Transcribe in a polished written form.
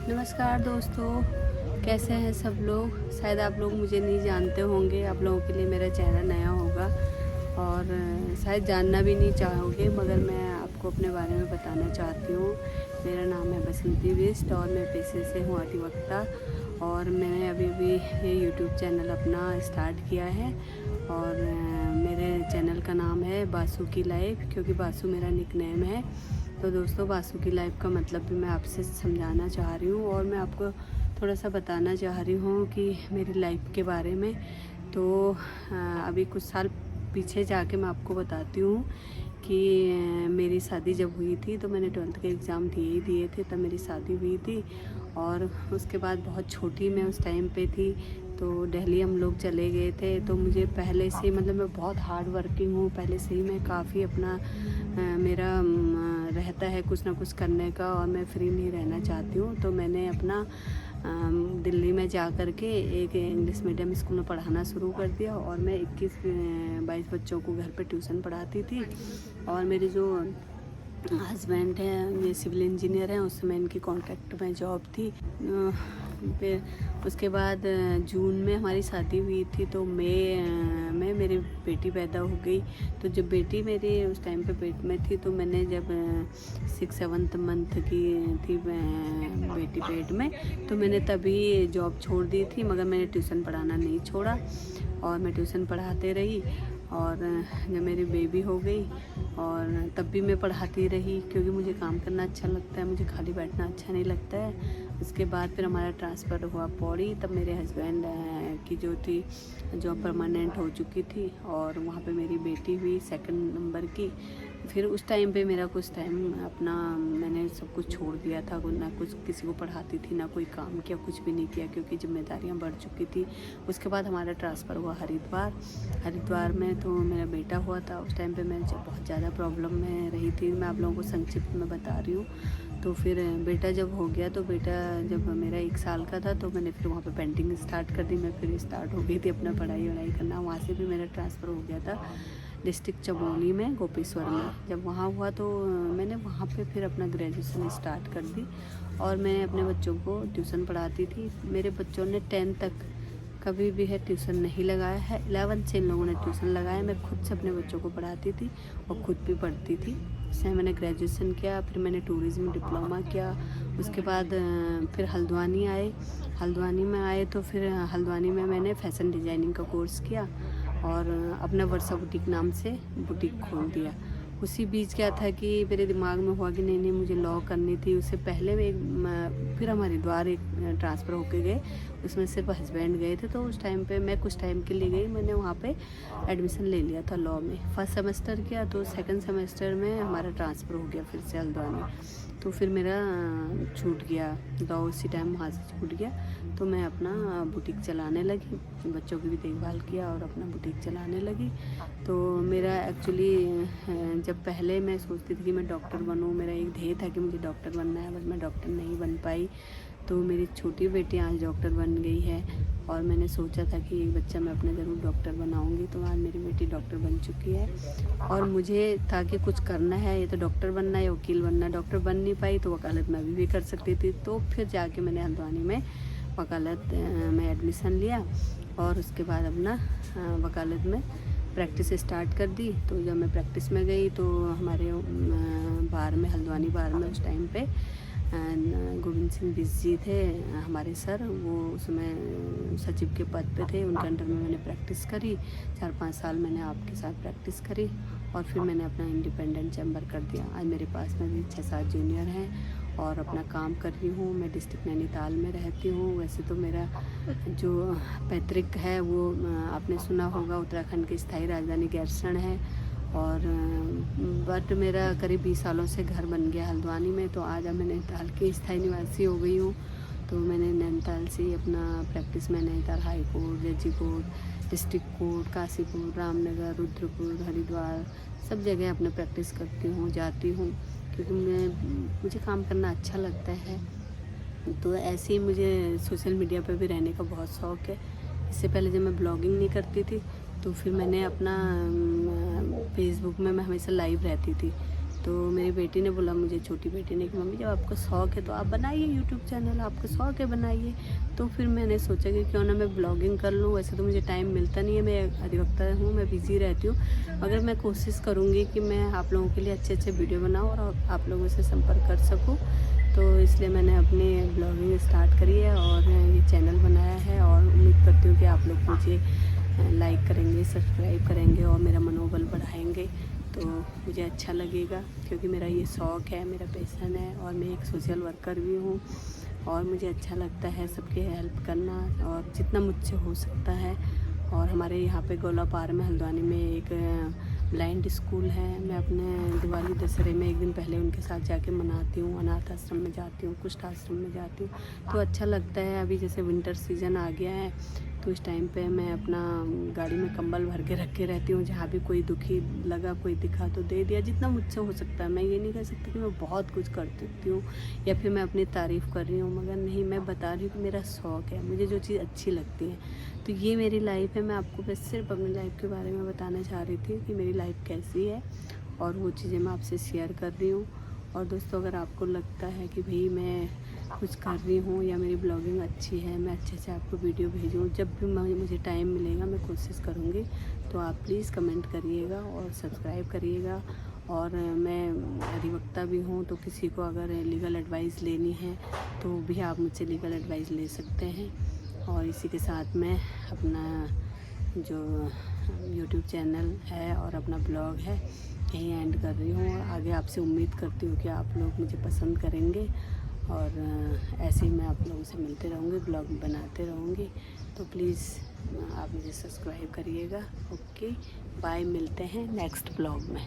नमस्कार दोस्तों, कैसे हैं सब लोग। शायद आप लोग मुझे नहीं जानते होंगे, आप लोगों के लिए मेरा चेहरा नया होगा और शायद जानना भी नहीं चाहोगे, मगर मैं आपको अपने बारे में बताना चाहती हूँ। मेरा नाम है बसंती बिष्ट और मैं पेशे से हूँ अधिवक्ता और मैंने अभी ये यूट्यूब चैनल अपना स्टार्ट किया है और मेरे चैनल का नाम है बासु की लाइफ, क्योंकि बासु मेरा निकनेम है। तो दोस्तों, बासु की लाइफ का मतलब भी मैं आपसे समझाना चाह रही हूँ और मैं आपको थोड़ा सा बताना चाह रही हूँ कि मेरी लाइफ के बारे में। तो अभी कुछ साल पीछे जाके मैं आपको बताती हूँ कि मेरी शादी जब हुई थी तो मैंने 12th के एग्ज़ाम दिए थे, तब मेरी शादी हुई थी। और उसके बाद बहुत छोटी मैं उस टाइम पे थी, तो दिल्ली हम लोग चले गए थे। तो मुझे पहले से मतलब मैं बहुत हार्ड वर्किंग हूँ, पहले से ही मैं काफ़ी अपना मेरा रहता है कुछ ना कुछ करने का और मैं फ्री नहीं रहना चाहती हूँ। तो मैंने अपना दिल्ली में जा कर के एक इंग्लिश मीडियम स्कूल में पढ़ाना शुरू कर दिया और मैं 21-22 बच्चों को घर पे ट्यूशन पढ़ाती थी। और मेरे जो हस्बैंड हैं ये सिविल इंजीनियर हैं, उस समय इनकी कॉन्ट्रैक्ट में जॉब थी। फिर उसके बाद जून में हमारी शादी हुई थी, तो मई में मेरी बेटी पैदा हो गई। तो जब बेटी मेरी उस टाइम पे पेट में थी, तो मैंने जब 6-7 मंथ की थी बेटी पेट में, तो मैंने तभी जॉब छोड़ दी थी, मगर मैंने ट्यूशन पढ़ाना नहीं छोड़ा और मैं ट्यूशन पढ़ाते रही। और जब मेरी बेबी हो गई और तब भी मैं पढ़ाती रही, क्योंकि मुझे काम करना अच्छा लगता है, मुझे खाली बैठना अच्छा नहीं लगता है। उसके बाद फिर हमारा ट्रांसफ़र हुआ पौड़ी, तब मेरे हस्बैंड की जो थी जॉब परमानेंट हो चुकी थी और वहाँ पे मेरी बेटी हुई 2nd नंबर की। फिर उस टाइम पे मेरा कुछ टाइम अपना मैंने सब कुछ छोड़ दिया था, ना कुछ किसी को पढ़ाती थी, ना कोई काम किया, कुछ भी नहीं किया, क्योंकि जिम्मेदारियाँ बढ़ चुकी थी। उसके बाद हमारा ट्रांसफ़र हुआ हरिद्वार में, तो मेरा बेटा हुआ था। उस टाइम पे मैं बहुत ज़्यादा प्रॉब्लम में रही थी, मैं आप लोगों को संक्षिप्त में बता रही हूँ। तो फिर बेटा जब हो गया, तो बेटा जब मेरा 1 साल का था, तो मैंने फिर वहाँ पे पेंटिंग स्टार्ट कर दी। मैं फिर स्टार्ट हो गई थी अपना पढ़ाई करना। वहाँ से भी मेरा ट्रांसफ़र हो गया था डिस्ट्रिक्ट चमोली में, गोपेश्वर में। जब वहाँ हुआ तो मैंने वहाँ पे फिर अपना ग्रेजुएशन स्टार्ट कर दी और मैं अपने बच्चों को ट्यूशन पढ़ाती थी। मेरे बच्चों ने 10th तक कभी भी है ट्यूशन नहीं लगाया है। 11th से इन लोगों ने ट्यूशन लगाया। मैं खुद से अपने बच्चों को पढ़ाती थी और खुद भी पढ़ती थी। इससे मैंने ग्रेजुएशन किया, फिर मैंने टूरिज़्म डिप्लोमा किया। उसके बाद फिर हल्द्वानी में आए तो फिर हल्द्वानी में मैंने फ़ैशन डिज़ाइनिंग का कोर्स किया और अपना वर्षा बुटीक नाम से बुटीक खोल दिया। उसी बीच क्या था कि मेरे दिमाग में हुआ कि नहीं मुझे लॉ करनी थी। उससे पहले फिर हम हरिद्वार एक ट्रांसफ़र होके गए, उसमें सिर्फ हस्बैंड गए थे। तो उस टाइम पे मैं कुछ टाइम के लिए गई, मैंने वहाँ पे एडमिशन ले लिया था लॉ में। फर्स्ट सेमेस्टर किया, तो 2nd सेमेस्टर में हमारा ट्रांसफ़र हो गया फिर से हल्द्वानी। तो फिर मेरा छूट गया लॉ, उसी टाइम वहाँ से छूट गया। तो मैं अपना बुटीक चलाने लगी, बच्चों की भी देखभाल किया और अपना बुटीक चलाने लगी। तो मेरा एक्चुअली जब पहले मैं सोचती थी कि मैं डॉक्टर बनूँ, मेरा एक ध्येय था कि मुझे डॉक्टर बनना है, बट मैं डॉक्टर नहीं बन पाई। तो मेरी छोटी बेटी आज डॉक्टर बन गई है और मैंने सोचा था कि एक बच्चा मैं अपने ज़रूर डॉक्टर बनाऊंगी, तो आज मेरी बेटी डॉक्टर बन चुकी है। और मुझे था कि कुछ करना है, ये तो डॉक्टर बनना है या वकील बनना है। डॉक्टर बन नहीं पाई तो वकालत में भी कर सकती थी। तो फिर जाके मैंने हल्द्वानी में वकालत में एडमिशन लिया और उसके बाद अपना वकालत में प्रैक्टिस स्टार्ट कर दी। तो जब मैं प्रैक्टिस में गई तो हमारे बार में, हल्द्वानी बार में उस टाइम पे गोविंद सिंह बिष्ट जी थे हमारे सर, वो उसमें सचिव के पद पे थे। उनके अंडर में मैंने प्रैक्टिस करी, 4-5 साल मैंने आपके साथ प्रैक्टिस करी और फिर मैंने अपना इंडिपेंडेंट चैम्बर कर दिया। आज मेरे पास में भी 6-7 जूनियर हैं और अपना काम कर रही हूँ। मैं डिस्ट्रिक्ट नैनीताल में रहती हूँ। वैसे तो मेरा जो पैतृक है वो आपने सुना होगा, उत्तराखंड की स्थायी राजधानी गैरसैंण है और बट मेरा करीब 20 सालों से घर बन गया हल्द्वानी में। तो आज मैं नैनीताल की स्थायी निवासी हो गई हूँ। तो मैंने नैनीताल से अपना प्रैक्टिस में नैनीताल हाई कोर्ट, जजी court, district court, Kashipur, Ramnagar, Rudrapur, Haridwar, सब जगह अपना प्रैक्टिस करती हूँ, जाती हूँ, क्योंकि मुझे काम करना अच्छा लगता है। तो ऐसे ही मुझे सोशल मीडिया पर भी रहने का बहुत शौक़ है। इससे पहले जब मैं ब्लॉगिंग नहीं करती थी तो फिर मैंने अपना फेसबुक में मैं हमेशा लाइव रहती थी। तो मेरी बेटी ने बोला, मुझे छोटी बेटी ने, कि मम्मी जब आपको शौक़ है तो आप बनाइए यूट्यूब चैनल, आपको शौक़ है बनाइए। तो फिर मैंने सोचा कि क्यों ना मैं ब्लॉगिंग कर लूँ। वैसे तो मुझे टाइम मिलता नहीं है, मैं अधिवक्ता हूँ, मैं बिज़ी रहती हूँ, मगर मैं कोशिश करूँगी कि मैं आप लोगों के लिए अच्छे अच्छे वीडियो बनाऊँ और आप लोगों से संपर्क कर सकूँ। तो इसलिए मैंने अपनी ब्लॉगिंग स्टार्ट करी है और ये चैनल बनाया है, और उम्मीद करती हूँ कि आप लोग मुझे लाइक करेंगे, सब्सक्राइब करेंगे और मेरा मनोबल बढ़ाएंगे, तो मुझे अच्छा लगेगा, क्योंकि मेरा ये शौक़ है, मेरा पैशन है, और मैं एक सोशल वर्कर भी हूँ, और मुझे अच्छा लगता है सबकी हेल्प करना, और जितना मुझसे हो सकता है। और हमारे यहाँ पे गोलापार में, हल्द्वानी में एक ब्लाइंड स्कूल है। मैं अपने दिवाली दशहरे में एक दिन पहले उनके साथ जाके मनाती हूँ। अनाथ आश्रम में जाती हूँ, कुष्ठ आश्रम में जाती हूँ, तो अच्छा लगता है। अभी जैसे विंटर सीज़न आ गया है, तो इस टाइम पे मैं अपना गाड़ी में कंबल भर के रख के रहती हूँ। जहाँ भी कोई दुखी लगा, कोई दिखा तो दे दिया, जितना मुझसे हो सकता है। मैं ये नहीं कह सकती कि मैं बहुत कुछ कर सकती हूँ या फिर मैं अपनी तारीफ़ कर रही हूँ, मगर नहीं, मैं बता रही हूँ कि मेरा शौक़ है, मुझे जो चीज़ अच्छी लगती है। तो ये मेरी लाइफ है। मैं आपको बस सिर्फ अपनी लाइफ के बारे में बताना चाह रही थी कि मेरी लाइफ कैसी है, और वो चीज़ें मैं आपसे शेयर कर रही हूँ। और दोस्तों, अगर आपको लगता है कि भाई मैं कुछ कर रही हूँ या मेरी ब्लॉगिंग अच्छी है, मैं अच्छे से आपको वीडियो भेजूँ, जब भी मुझे टाइम मिलेगा मैं कोशिश करूँगी, तो आप प्लीज़ कमेंट करिएगा और सब्सक्राइब करिएगा। और मैं अधिवक्ता भी हूँ, तो किसी को अगर लीगल एडवाइस लेनी है तो भी आप मुझसे लीगल एडवाइस ले सकते हैं। और इसी के साथ मैं अपना जो यूट्यूब चैनल है और अपना ब्लॉग है यहीं एंड कर रही हूँ। और आगे आपसे उम्मीद करती हूँ कि आप लोग मुझे पसंद करेंगे, और ऐसे ही मैं आप लोगों से मिलते रहूँगी, ब्लॉग बनाते रहूँगी। तो प्लीज़ आप मुझे सब्सक्राइब करिएगा। ओके, बाय, मिलते हैं नेक्स्ट ब्लॉग में।